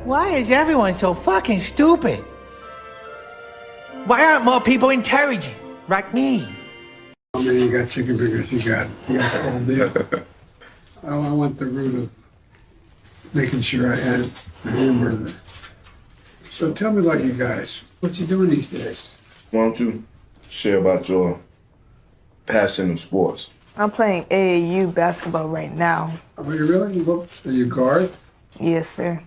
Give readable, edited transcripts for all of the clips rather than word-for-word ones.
Why is everyone so fucking stupid? Why aren't more people intelligent, like me? How many you got chicken fingers? You got the whole deal. I went the route of making sure I had the hamburger. So tell me about you guys. What you doing these days? Why don't you share about your passion in sports? I'm playing AAU basketball right now. Are you really? Are you guard? Yes, sir.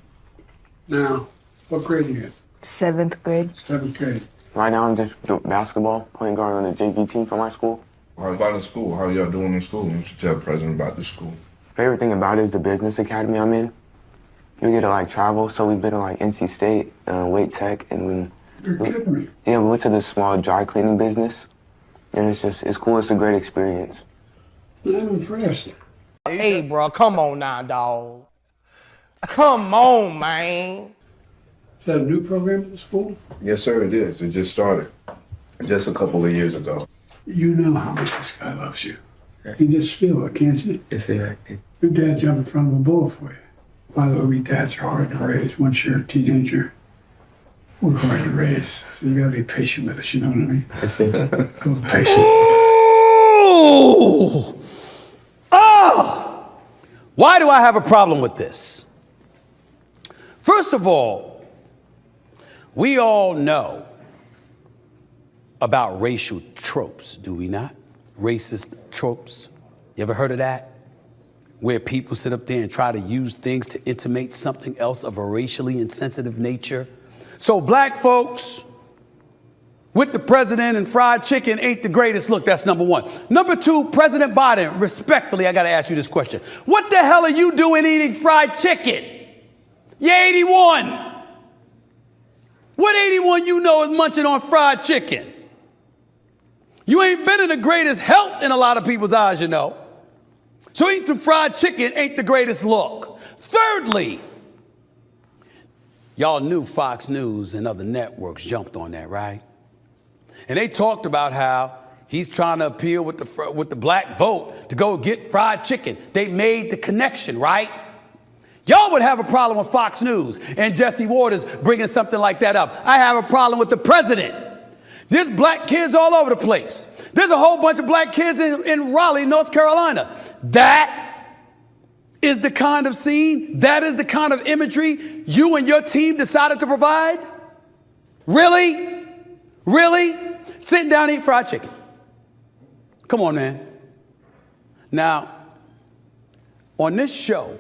Now, what grade are you in? 7th grade. 7th grade. Right now I'm just doing basketball, playing guard on the JV team for my school. How about in school? How y'all doing in school? You should tell the president about the school. Favorite thing about it is the business academy I'm in. You get to like travel, so we've been to like NC State, Wake Tech, and You're kidding me. yeah, we went to this small dry cleaning business, and it's cool. It's a great experience. I'm impressed. Hey, bro, come on now, dawg. Come on, man. Is that a new program at the school? Yes, sir, it is. It just started just a couple of years ago. You know how much this guy loves you. You just feel it, can't you? Yes, sir. Your dad jumped in front of a bullet for you. By the way, we dads are hard to raise. Once you're a teenager, we're hard to raise. So you gotta be patient with us, you know what I mean? Yes, sir. Go patient. Ooh! Ah! Why do I have a problem with this? First of all, we all know about racial tropes, do we not? Racist tropes. You ever heard of that? Where people sit up there and try to use things to intimate something else of a racially insensitive nature. So black folks with the president and fried chicken ain't the greatest look. That's number one. Number two, President Biden, respectfully, I gotta ask you this question. What the hell are you doing eating fried chicken? You're 81. What 81 you know is munching on fried chicken? You ain't been in the greatest health in a lot of people's eyes, you know. So eating some fried chicken ain't the greatest look. Thirdly, y'all knew Fox News and other networks jumped on that, right? And they talked about how he's trying to appeal with the black vote to go get fried chicken. They made the connection, right? Y'all would have a problem with Fox News and Jesse Waters bringing something like that up. I have a problem with the president. There's black kids all over the place. There's a whole bunch of black kids in Raleigh, North Carolina. That is the kind of scene, that is the kind of imagery you and your team decided to provide? Really? Really? Sitting down eating fried chicken. Come on, man. Now, on this show,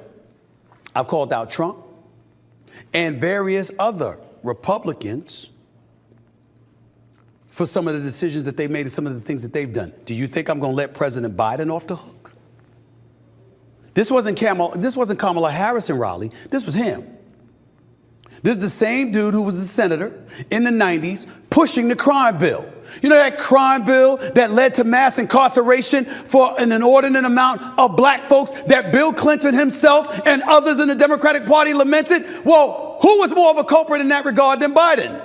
I've called out Trump and various other Republicans for some of the decisions that they made and some of the things that they've done. Do you think I'm going to let President Biden off the hook? This wasn't Kamala Harris in Raleigh. This was him. This is the same dude who was a senator in the 90s pushing the crime bill. You know that crime bill that led to mass incarceration for an inordinate amount of black folks that Bill Clinton himself and others in the Democratic Party lamented? Well, who was more of a culprit in that regard than Biden?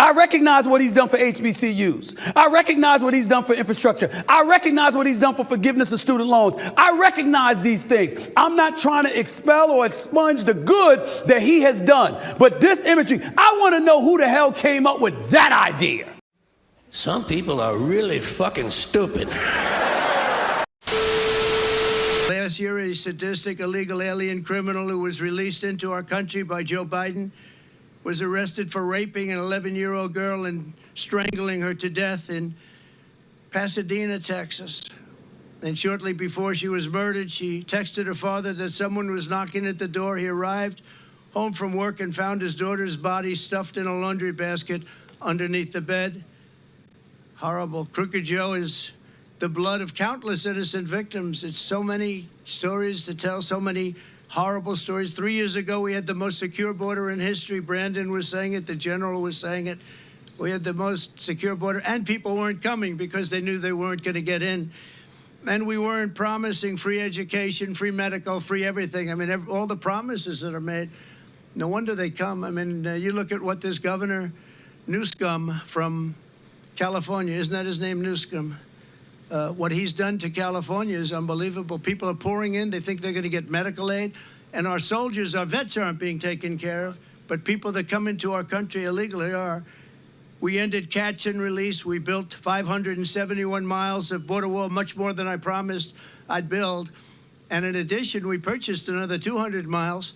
I recognize what he's done for HBCUs. I recognize what he's done for infrastructure. I recognize what he's done for forgiveness of student loans. I recognize these things. I'm not trying to expel or expunge the good that he has done. But this imagery, I want to know who the hell came up with that idea. Some people are really fucking stupid. Last year, a sadistic illegal alien criminal who was released into our country by Joe Biden was arrested for raping an 11-year-old girl and strangling her to death in Pasadena, Texas. And shortly before she was murdered, she texted her father that someone was knocking at the door. He arrived home from work and found his daughter's body stuffed in a laundry basket underneath the bed. Horrible. Crooked Joe is the blood of countless innocent victims. It's so many stories to tell, so many horrible stories. 3 years ago, we had the most secure border in history. Brandon was saying it. The general was saying it. We had the most secure border, and people weren't coming because they knew they weren't going to get in. And we weren't promising free education, free medical, free everything. I mean, all the promises that are made, no wonder they come. I mean, you look at what this governor Newsom from California, isn't that his name, Newsom? What he's done to California is unbelievable. People are pouring in. They think they're going to get medical aid. And our soldiers, our vets aren't being taken care of, but people that come into our country illegally are. We ended catch and release. We built 571 miles of border wall, much more than I promised I'd build. And in addition, we purchased another 200 miles,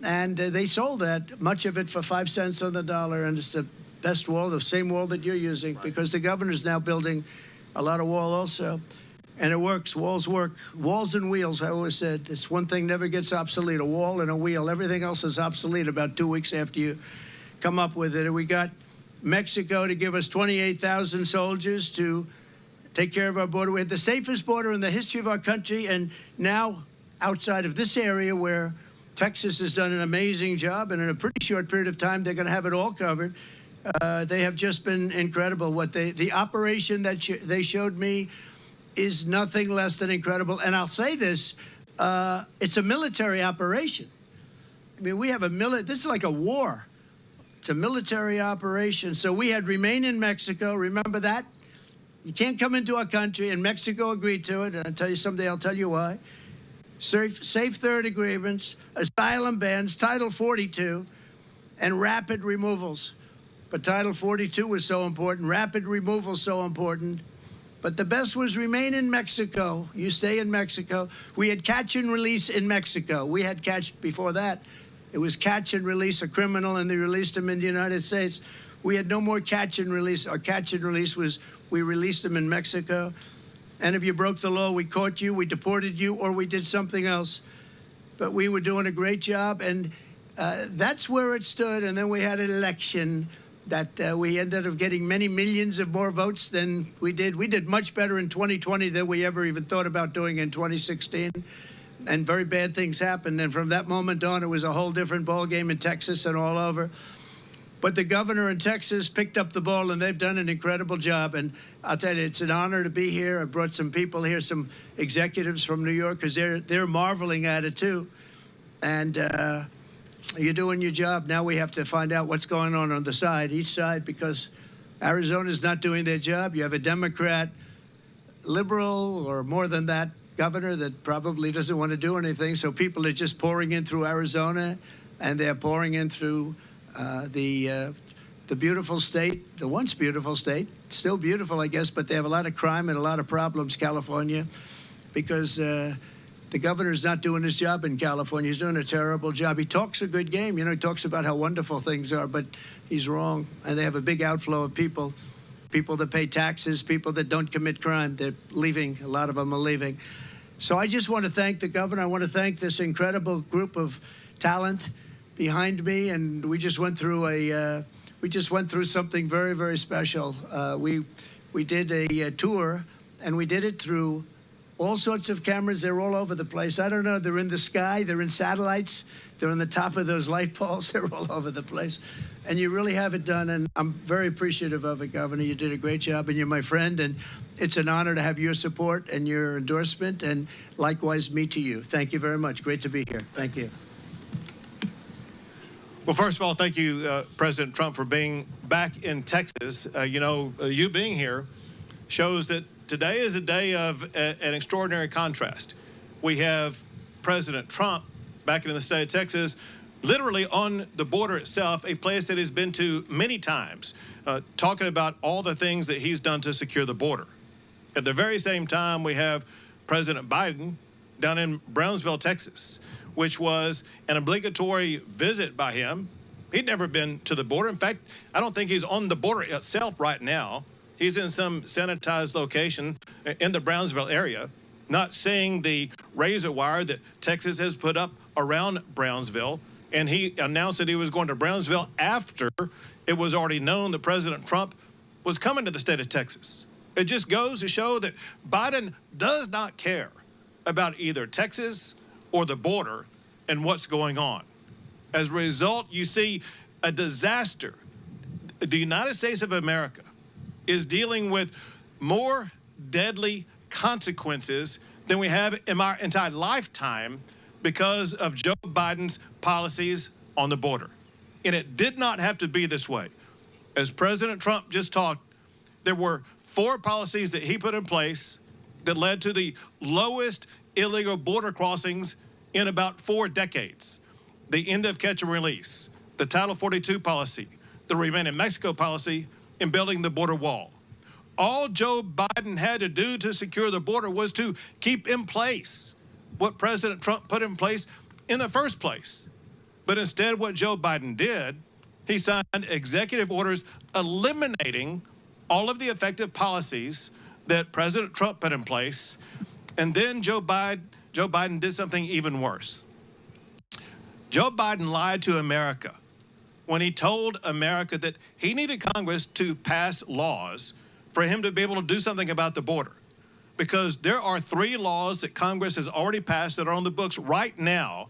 and they sold that, much of it for 5 cents on the dollar. And it's the best wall, the same wall that you're using, because the governor's now building a lot of wall also. And it works. Walls work. Walls and wheels, I always said. It's one thing never gets obsolete, a wall and a wheel. Everything else is obsolete about 2 weeks after you come up with it. And we got Mexico to give us 28,000 soldiers to take care of our border. We had the safest border in the history of our country. And now, outside of this area where Texas has done an amazing job, and in a pretty short period of time, they're going to have it all covered. They have just been incredible. The operation that they showed me is nothing less than incredible. And I'll say this, it's a military operation. I mean, we have this is like a war. It's a military operation. So we had remain in Mexico. Remember that? You can't come into our country, and Mexico agreed to it. And I'll tell you someday, I'll tell you why. Safe third agreements, asylum bans, Title 42, and rapid removals. But Title 42 was so important, rapid removal so important. But the best was remain in Mexico. You stay in Mexico. We had catch and release in Mexico. We had catch before that. It was catch and release a criminal, and they released him in the United States. We had no more catch and release. Our catch and release was we released him in Mexico. And if you broke the law, we caught you, we deported you, or we did something else. But we were doing a great job, and that's where it stood. And then we had an election that we ended up getting many millions of more votes than we did. We did much better in 2020 than we ever even thought about doing in 2016. And very bad things happened. And from that moment on, it was a whole different ballgame in Texas and all over. But the governor in Texas picked up the ball, and they've done an incredible job. And I'll tell you, it's an honor to be here. I brought some people here, some executives from New York, because they're marveling at it, too. And you're doing your job. Now we have to find out what's going on the side, each side, because Arizona's not doing their job. You have a Democrat, liberal, or more than that, governor that probably doesn't want to do anything. So people are just pouring in through Arizona, and they're pouring in through the beautiful state, the once beautiful state, still beautiful, I guess, but they have a lot of crime and a lot of problems, California, because the governor's not doing his job in California. He's doing a terrible job. He talks a good game. You know, he talks about how wonderful things are, but he's wrong. And they have a big outflow of people that pay taxes, people that don't commit crime. They're leaving. A lot of them are leaving. So I just want to thank the governor. I want to thank this incredible group of talent behind me. And we just went through something very, very special. We did a tour, and we did it through all sorts of cameras. They're all over the place. I don't know. They're in the sky. They're in satellites. They're on the top of those light poles. They're all over the place. And you really have it done. And I'm very appreciative of it, Governor. You did a great job, and you're my friend. And it's an honor to have your support and your endorsement. And likewise, me to you. Thank you very much. Great to be here. Thank you. Well, first of all, thank you, President Trump, for being back in Texas. You being here shows that today is a day of an extraordinary contrast. We have President Trump back in the state of Texas, literally on the border itself, a place that he's been to many times, talking about all the things that he's done to secure the border. At the very same time, we have President Biden down in Brownsville, Texas, which was an obligatory visit by him. He'd never been to the border. In fact, I don't think he's on the border itself right now. He's in some sanitized location in the Brownsville area, not seeing the razor wire that Texas has put up around Brownsville. And he announced that he was going to Brownsville after it was already known that President Trump was coming to the state of Texas. It just goes to show that Biden does not care about either Texas or the border and what's going on. As a result, you see a disaster. The United States of America is dealing with more deadly consequences than we have in our entire lifetime because of Joe Biden's policies on the border. And it did not have to be this way. As President Trump just talked, there were 4 policies that he put in place that led to the lowest illegal border crossings in about 4 decades. The end of catch and release, the Title 42 policy, the Remain in Mexico policy, and building the border wall. All Joe Biden had to do to secure the border was to keep in place what President Trump put in place in the first place. But instead, what Joe Biden did, he signed executive orders eliminating all of the effective policies that President Trump put in place. And then Joe Biden did something even worse. Joe Biden lied to America when he told America that he needed Congress to pass laws for him to be able to do something about the border. Because there are 3 laws that Congress has already passed that are on the books right now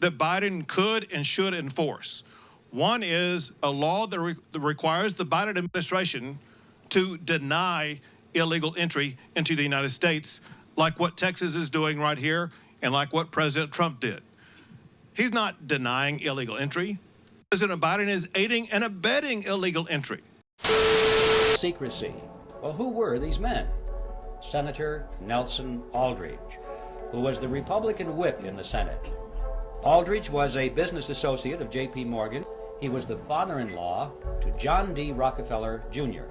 that Biden could and should enforce. One is a law that requires the Biden administration to deny illegal entry into the United States, like what Texas is doing right here and like what President Trump did. He's not denying illegal entry. President Biden is aiding and abetting illegal entry. Secrecy. Well, who were these men? Senator Nelson Aldrich, who was the Republican whip in the Senate. Aldrich was a business associate of J.P. Morgan. He was the father-in-law to John D. Rockefeller, Jr.,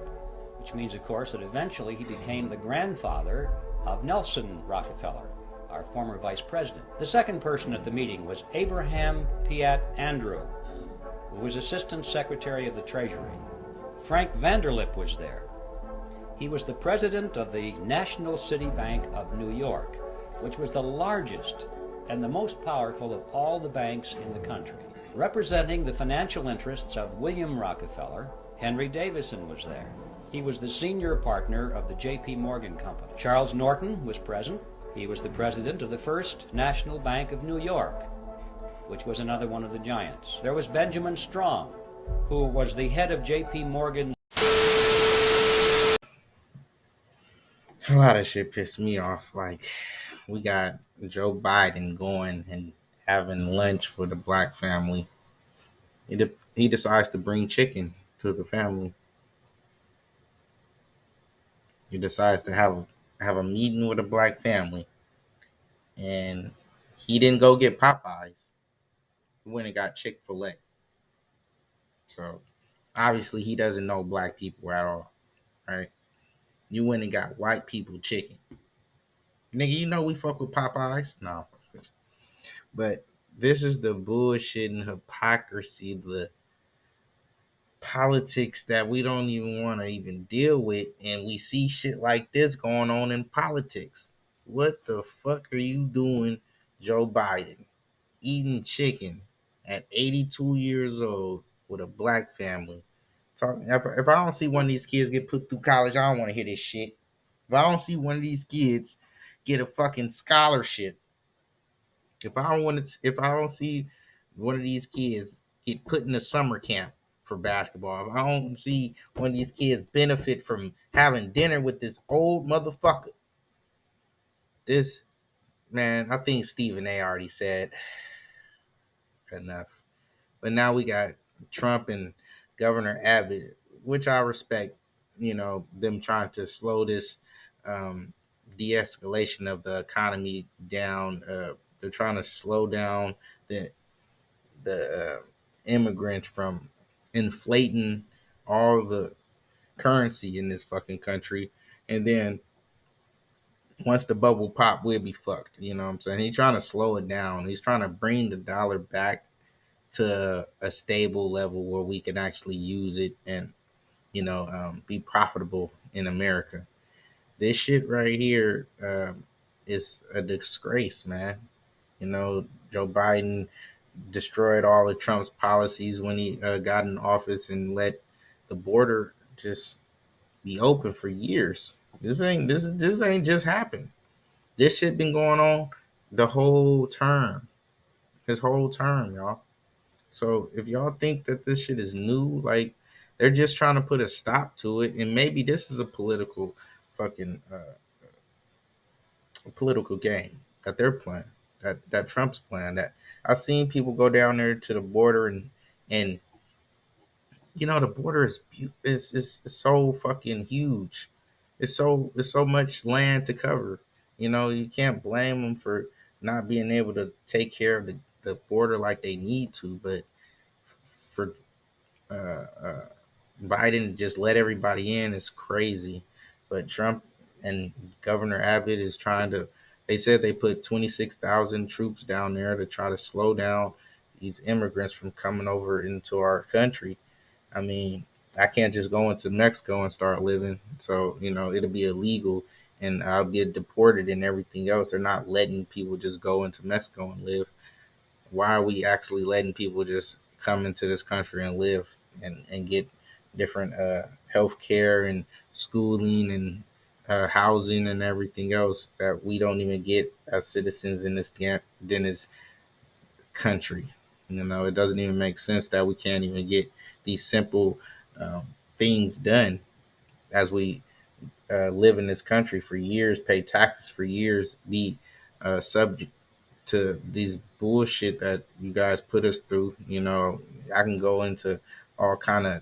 which means, of course, that eventually he became the grandfather of Nelson Rockefeller, our former vice president. The second person at the meeting was Abraham Piatt Andrew, who was Assistant Secretary of the Treasury. Frank Vanderlip was there. He was the president of the National City Bank of New York, which was the largest and the most powerful of all the banks in the country. Representing the financial interests of William Rockefeller, Henry Davison was there. He was the senior partner of the J.P. Morgan Company. Charles Norton was present. He was the president of the First National Bank of New York, which was another one of the giants. There was Benjamin Strong, who was the head of J.P. Morgan. A lot of shit pissed me off. Like, we got Joe Biden going and having lunch with a black family. He decides to bring chicken to the family. He decides to have a meeting with a black family, and he didn't go get Popeyes. He went and got Chick-fil-A. So obviously he doesn't know black people at all, right? You went and got white people chicken. Nigga, you know we fuck with Popeyes? No. But this is the bullshit and hypocrisy, the politics that we don't even want to even deal with, and we see shit like this going on in politics. What the fuck are you doing, Joe Biden? Eating chicken at 82 years old with a black family. If I don't see one of these kids get put through college, I don't want to hear this shit. If I don't see one of these kids get a fucking scholarship, if I don't see one of these kids get put in a summer camp for basketball, if I don't see one of these kids benefit from having dinner with this old motherfucker, this, man, I think Stephen A. already said enough. But now we got Trump and Governor Abbott, which I respect, them trying to slow this de-escalation of the economy down. They're trying to slow down the immigrants from inflating all the currency in this fucking country. And then once the bubble pop, we'll be fucked. You know what I'm saying? He's trying to slow it down. He's trying to bring the dollar back to a stable level where we can actually use it and, be profitable in America. This shit right here is a disgrace, man. Joe Biden destroyed all of Trump's policies when he got in office and let the border just be open for years. This ain't just happened. This shit been going on the whole term. His whole term, y'all. So if y'all think that this shit is new, like, they're just trying to put a stop to it, and maybe this is a political fucking political game that they're playing, that Trump's playing. That I've seen people go down there to the border and the border is so fucking huge. It's so much land to cover. You can't blame them for not being able to take care of the border like they need to. But for Biden to just let everybody in is crazy. But Trump and Governor Abbott is trying to. They said they put 26,000 troops down there to try to slow down these immigrants from coming over into our country. I mean, I can't just go into Mexico and start living. So, it'll be illegal and I'll be deported and everything else. They're not letting people just go into Mexico and live. Why are we actually letting people just come into this country and live and get different health care and schooling and housing and everything else that we don't even get as citizens in this country? It doesn't even make sense that we can't even get these simple things done as we live in this country for years, pay taxes for years, be subject to these bullshit that you guys put us through. I can go into all kind of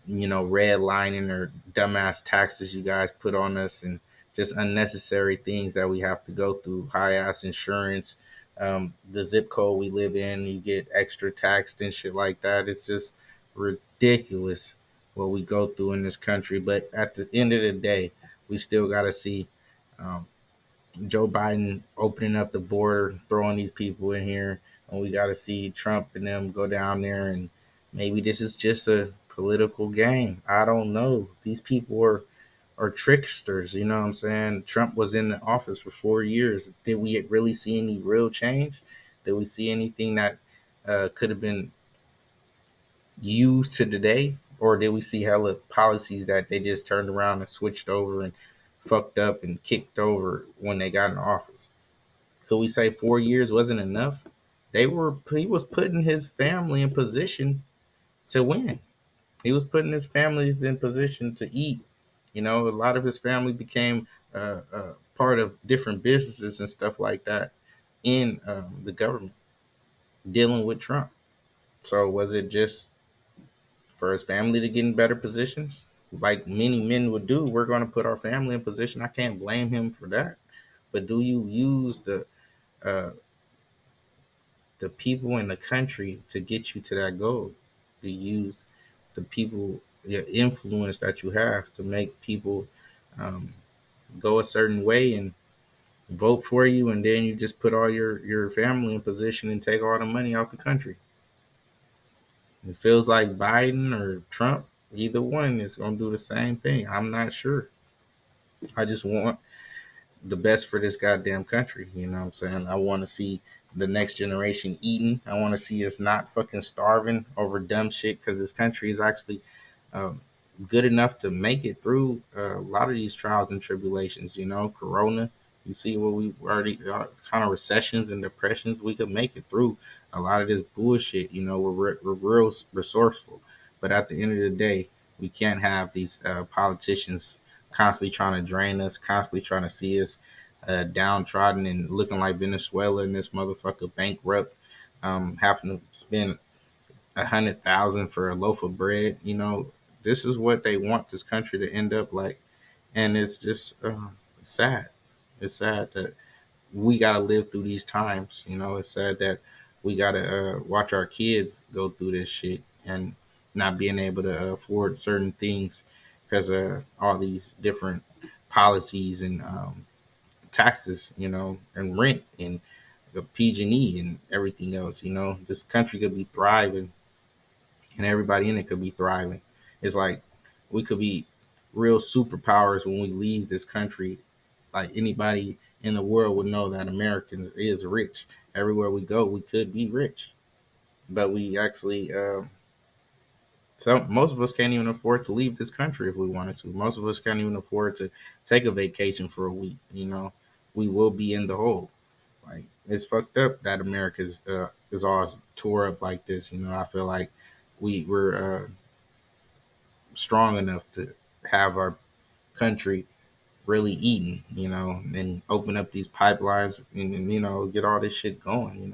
redlining or dumbass taxes you guys put on us, and just unnecessary things that we have to go through. High ass insurance, the zip code we live in, you get extra taxed and shit like that. It's just ridiculous what we go through in this country. But at the end of the day, we still got to see Joe Biden opening up the border, throwing these people in here, and we got to see Trump and them go down there. And maybe this is just a political game. I don't know. These people are tricksters. You know what I'm saying? Trump was in the office for 4 years. Did we really see any real change? Did we see anything that could have been used to today? Or did we see hella policies that they just turned around and switched over and fucked up and kicked over when they got in office? Could we say 4 years wasn't enough? He was putting his family in position to win. He was putting his families in position to eat. A lot of his family became part of different businesses and stuff like that in the government dealing with Trump. So was it just for his family to get in better positions? Like many men would do, we're going to put our family in position. I can't blame him for that. But do you use the people in the country to get you to that goal? Do you use the people, the influence that you have to make people go a certain way and vote for you, and then you just put all your family in position and take all the money out the country? It feels like Biden or Trump, either one is going to do the same thing. I'm not sure. I just want the best for this goddamn country. You know what I'm saying? I want to see the next generation eating. I want to see us not fucking starving over dumb shit, because this country is actually good enough to make it through a lot of these trials and tribulations. Corona, you see what we already kind of recessions and depressions. We could make it through a lot of this bullshit. We're real resourceful. But at the end of the day, we can't have these politicians constantly trying to drain us, constantly trying to see us downtrodden and looking like Venezuela and this motherfucker bankrupt, having to spend 100,000 for a loaf of bread. This is what they want this country to end up like, and it's just sad. It's sad that we got to live through these times. It's sad that we got to watch our kids go through this shit and not being able to afford certain things because of all these different policies and taxes, and rent and the PG&E and everything else. This country could be thriving and everybody in it could be thriving. It's like we could be real superpowers when we leave this country. Like anybody in the world would know that Americans is rich. Everywhere we go, we could be rich, but we actually, most of us can't even afford to leave this country if we wanted to. Most of us can't even afford to take a vacation for a week. We will be in the hole. Like, it's fucked up that America is all tore up like this. I feel like we're strong enough to have our country really eating, and open up these pipelines and get all this shit going,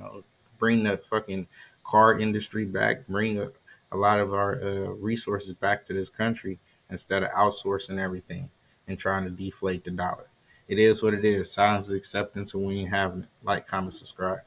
bring the fucking car industry back, bring a lot of our resources back to this country instead of outsourcing everything and trying to deflate the dollar. it is what it is. Silence is acceptance, and we ain't having it. Like, comment, subscribe.